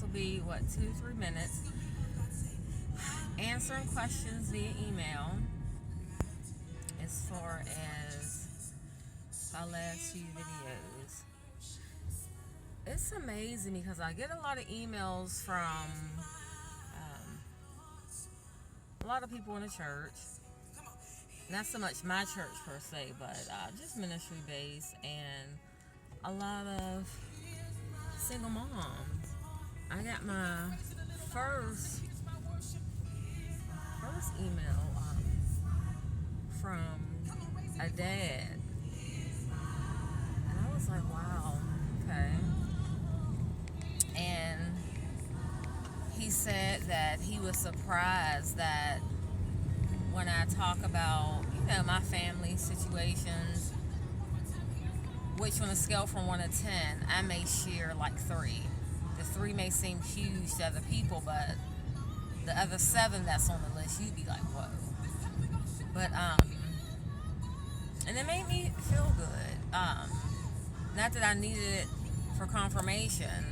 this will be, 2-3 minutes. Answering questions via email as far as my last few videos. It's amazing because I get a lot of emails from a lot of people in the church. Not so much my church per se, but just ministry based, and a lot of single moms. I got my first email from a dad, and I was like, wow, okay. And he said that he was surprised that when I talk about, my family situations, which on a scale from 1 to 10, I may share like 3. The 3 may seem huge to other people, but the other 7 that's on the list, you'd be like, whoa. But, and it made me feel good. Not that I needed it for confirmation,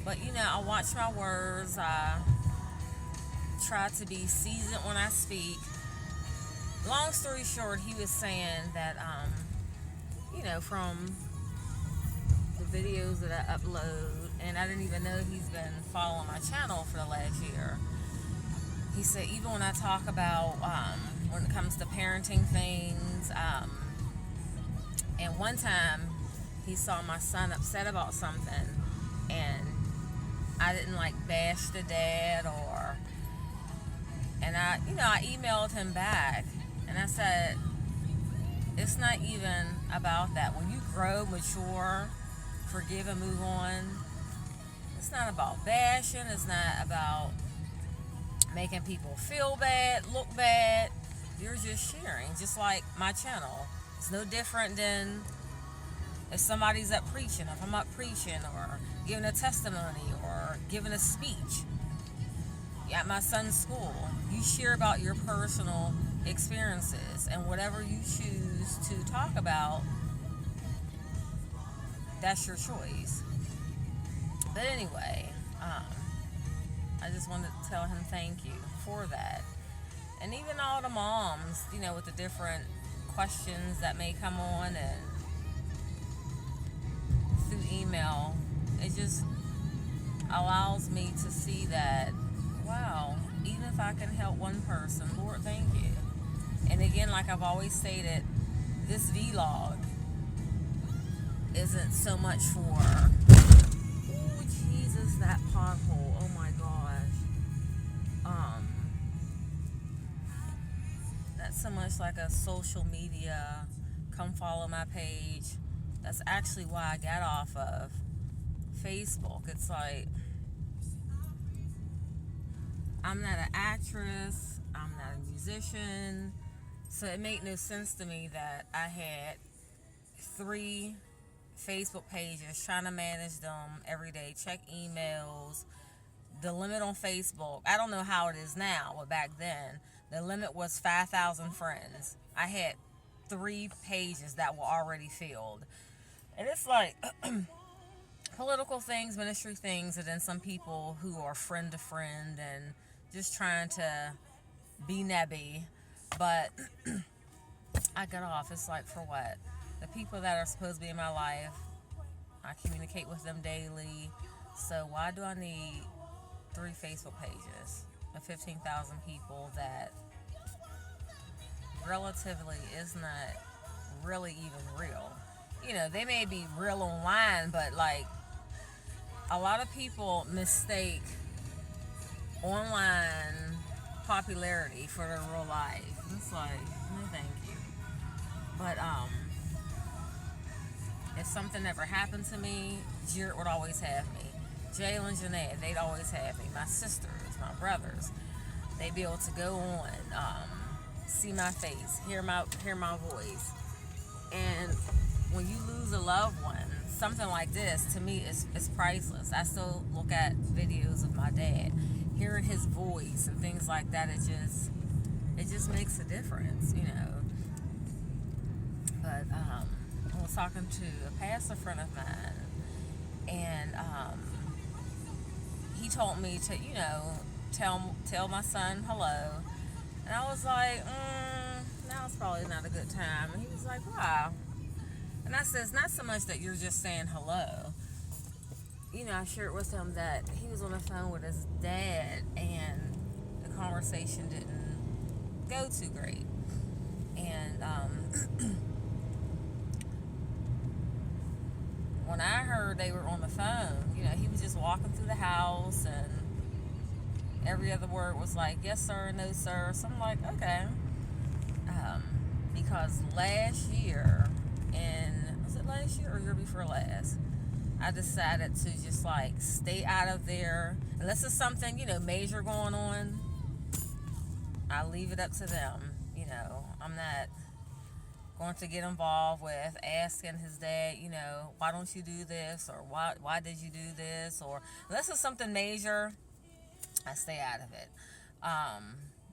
but, I watch my words. I try to be seasoned when I speak. Long story short, he was saying that, from the videos that I upload, and I didn't even know he's been following my channel for the last year. He said even when I talk about, when it comes to parenting things, and one time he saw my son upset about something, and I didn't bash the dad, and I emailed him back, and I said, it's not even about that. When you grow, mature, forgive and move on, it's not about bashing. It's not about making people feel bad, look bad. You're just sharing, just like my channel. It's no different than if somebody's up preaching, if I'm up preaching or giving a testimony or giving a speech at my son's school. You share about your personal experiences, and whatever you choose to talk about, that's your choice. But anyway, I just wanted to tell him thank you for that. And even all the moms, with the different questions that may come on and through email, it just allows me to see that, wow, even if I can help one person, Lord, thank you. And again, like I've always stated, this vlog isn't so much for, oh Jesus, that pothole, oh my gosh. That's so much like a social media, come follow my page. That's actually why I got off of Facebook. It's like, I'm not an actress, I'm not a musician, so it made no sense to me that I had 3 Facebook pages, trying to manage them every day, check emails. The limit on Facebook, I don't know how it is now, but back then, the limit was 5,000 friends. I had 3 pages that were already filled. And it's like political things, ministry things, and then some people who are friend to friend and just trying to be nebby. But I got off. It's like, for what? The people that are supposed to be in my life, I communicate with them daily. So why do I need 3 Facebook pages of 15,000 people that relatively is not really even real? They may be real online, but a lot of people mistake online popularity for their real life. It's like, no thank you. But if something ever happened to me, Jared would always have me. Jayla and Janae, they'd always have me. My sisters, my brothers, they'd be able to go on, see my face, hear my voice. And when you lose a loved one, something like this, to me, is priceless. I still look at videos of my dad, hearing his voice and things like that. It just makes a difference, But I was talking to a pastor friend of mine, and he told me to, tell my son hello. And I was like, now's probably not a good time. And he was like, why? And I said, it's not so much that you're just saying hello. I shared with him that he was on the phone with his dad and the conversation didn't go too great. And when I heard they were on the phone, he was just walking through the house and every other word was like, yes, sir, no, sir. So I'm like, okay. Because last year, was it last year or year before last? I decided to just stay out of there. Unless it's something, major going on, I leave it up to them. I'm not going to get involved with asking his dad, why don't you do this? Or why did you do this? Or unless it's something major, I stay out of it.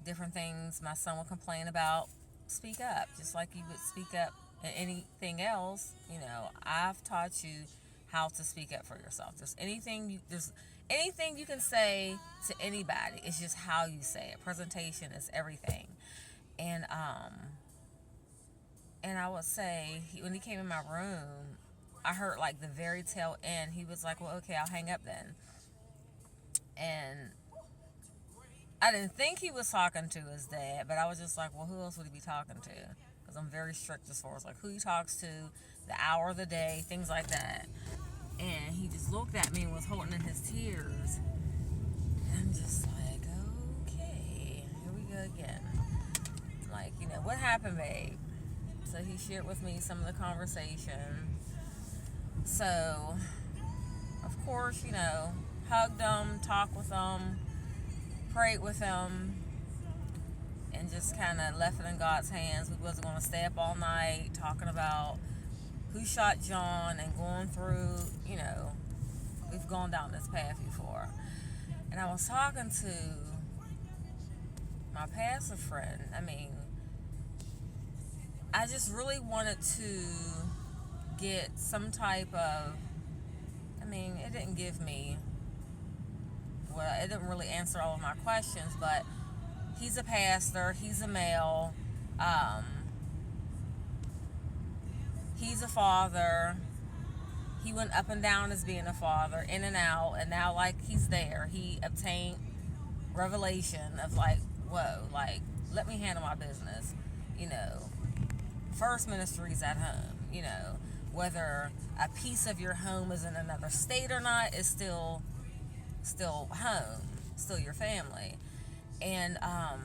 Different things my son would complain about, speak up. Just like you would speak up in anything else. I've taught you how to speak up for yourself. There's anything you can say to anybody. It's just how you say it. Presentation is everything. And I would say, when he came in my room, I heard the very tail end. He was like, well, okay, I'll hang up then. And I didn't think he was talking to his dad, but I was just like, well, who else would he be talking to? Because I'm very strict as far as who he talks to, the hour of the day, things like that. And he just looked at me and was holding in his tears. And I'm just like, okay, here we go again. What happened, babe? So he shared with me some of the conversation. So, of course, hugged him, talked with him, prayed with him, and just kind of left it in God's hands. We wasn't going to stay up all night talking about who shot John and going through, we've gone down this path before. And I was talking to my pastor friend. I just really wanted to get some type of, it didn't give me, it didn't really answer all of my questions, but he's a pastor, he's a male, he's a father. He went up and down as being a father, in and out, and now he's there. He obtained revelation of whoa, let me handle my business. First ministry's at home. Whether a piece of your home is in another state or not is still home, still your family. And I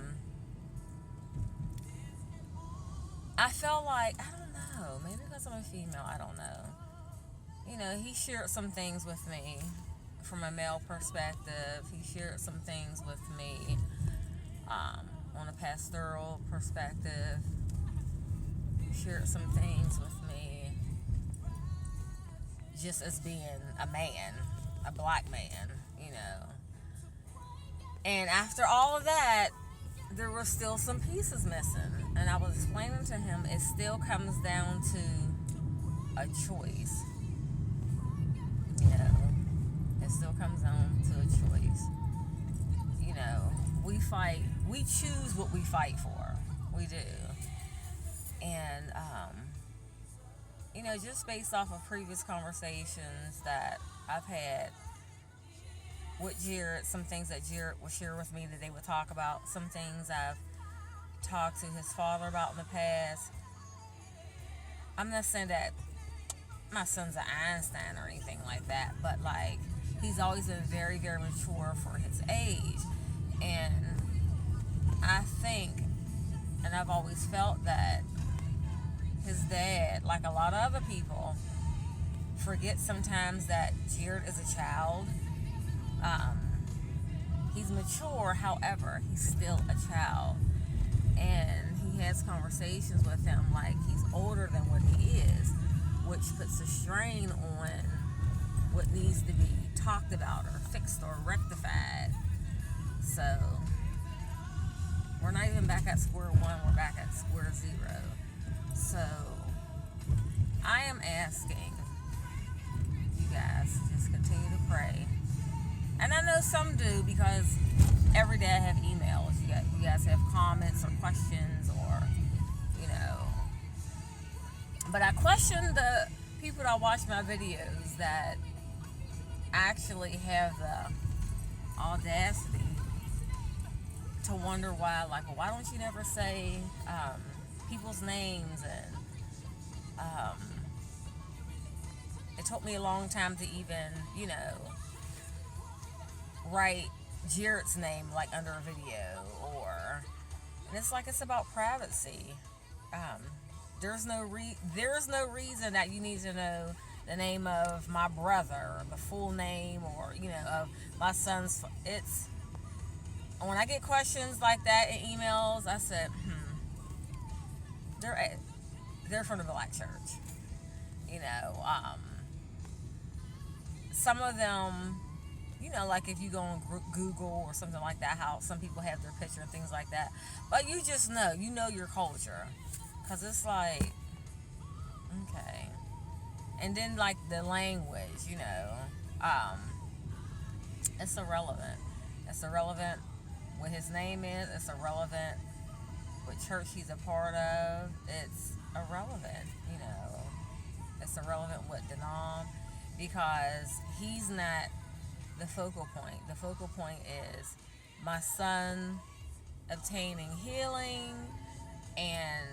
felt I don't know, maybe because I'm a female, I don't know. He shared some things with me from a male perspective. He shared some things with me on a pastoral perspective. He shared some things with me just as being a man, a black man, And after all of that, there were still some pieces missing. And I was explaining to him, it still comes down to a choice. It still comes down to a choice. We choose what we fight for. We do. And, just based off of previous conversations that I've had with Jared, some things that Jared would share with me that they would talk about, some things I've talked to his father about in the past. I'm not saying that my son's an Einstein or anything like that, but he's always been very, very mature for his age. And I think, and I've always felt that his dad, like a lot of other people, forget sometimes that Jared is a child. He's mature, however, he's still a child. And he has conversations with him like he's older than what he is, which puts a strain on what needs to be talked about or fixed or rectified. So we're not even back at square one, we're back at square zero. So I am asking you guys to just continue to pray And I know some do, because every day I have emails. You guys have comments or questions, or, you know. But I question the people that watch my videos that actually have the audacity to wonder why, like, well, why don't you never say people's names? And it took me a long time to even, write Jared's name like under a video, and it's like, it's about privacy. Um, there's no reason that you need to know the name of my brother, or the full name, or of my son's. It's when I get questions like that in emails, I said, they're from the Black Church. Some of them, like if you go on Google or something like that, how some people have their picture and things like that. But you just know, your culture. Because it's like, okay. And then, like, the language, it's irrelevant. It's irrelevant what his name is. It's irrelevant what church he's a part of. It's irrelevant, It's irrelevant what denom, because he's not the focal point. The focal point is my son obtaining healing and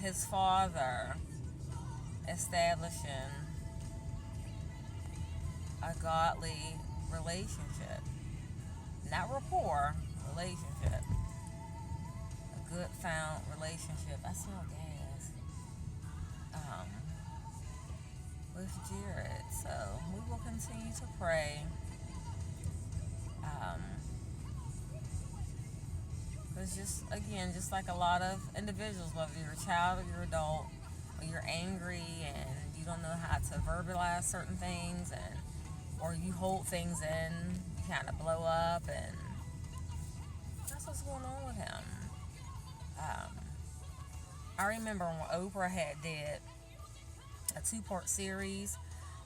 his father establishing a godly relationship. Not rapport, relationship. A good found relationship. I smell gas. With Jared. So we will continue to pray. Because just like a lot of individuals, whether you're a child or you're an adult, or you're angry and you don't know how to verbalize certain things, or you hold things in, you kind of blow up, and that's what's going on with him. I remember when Oprah did a 2-part series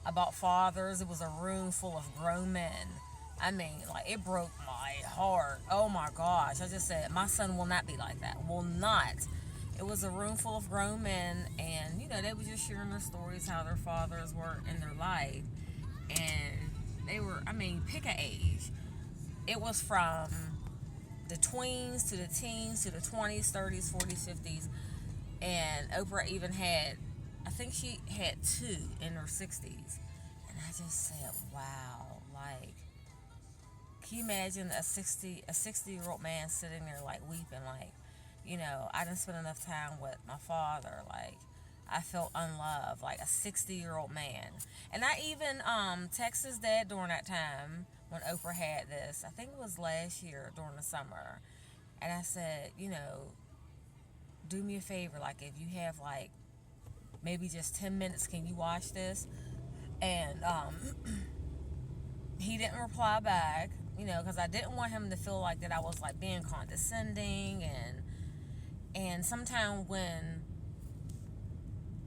about fathers. It was a room full of grown men. I mean, like, it broke my heart. Oh my gosh. I just said, my son will not be like that. Will not. It was a room full of grown men, and, they were just sharing their stories, how their fathers were in their life. And they were, pick an age. It was from the tweens to the teens to the 20s, 30s, 40s, 50s. And Oprah even had, I think she had 2 in her 60s. And I just said, wow, like, can you imagine a 60-year-old man sitting there, like, weeping, like, I didn't spend enough time with my father, like, I felt unloved, like a 60-year-old man. And I even texted his dad during that time when Oprah had this. I think it was last year during the summer. And I said, do me a favor, like, if you have, like, maybe just 10 minutes, can you watch this? And he didn't reply back, because I didn't want him to feel like that I was, like, being condescending. And sometimes when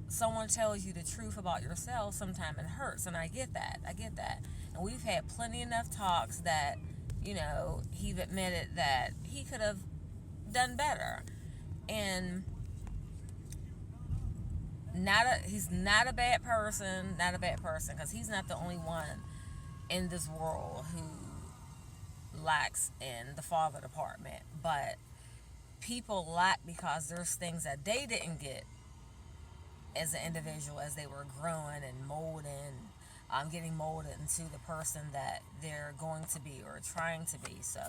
someone tells you the truth about yourself, sometimes it hurts, and I get that. And we've had plenty enough talks that, he's admitted that he could have done better. And he's not a bad person, because he's not the only one in this world who lacks in the father department. But people lack because there's things that they didn't get as an individual as they were growing and molding, getting molded into the person that they're going to be or trying to be. So,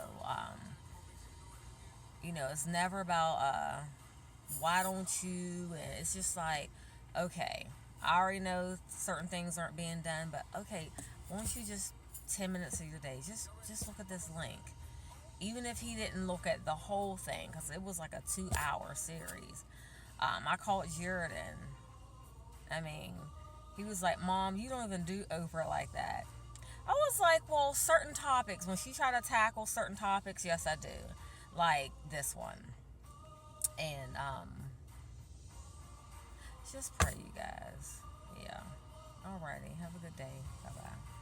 it's never about why don't you, and it's just like, okay, I already know certain things aren't being done, but okay, won't you just 10 minutes of your day, just look at this link. Even if he didn't look at the whole thing, because it was like a 2-hour series. I called Jared, and he was like, Mom, you don't even do Oprah like that. I was like, well, certain topics, when she tried to tackle certain topics, yes, I do. Like this one. And just pray, you guys. Yeah. Alrighty. Have a good day. Bye bye.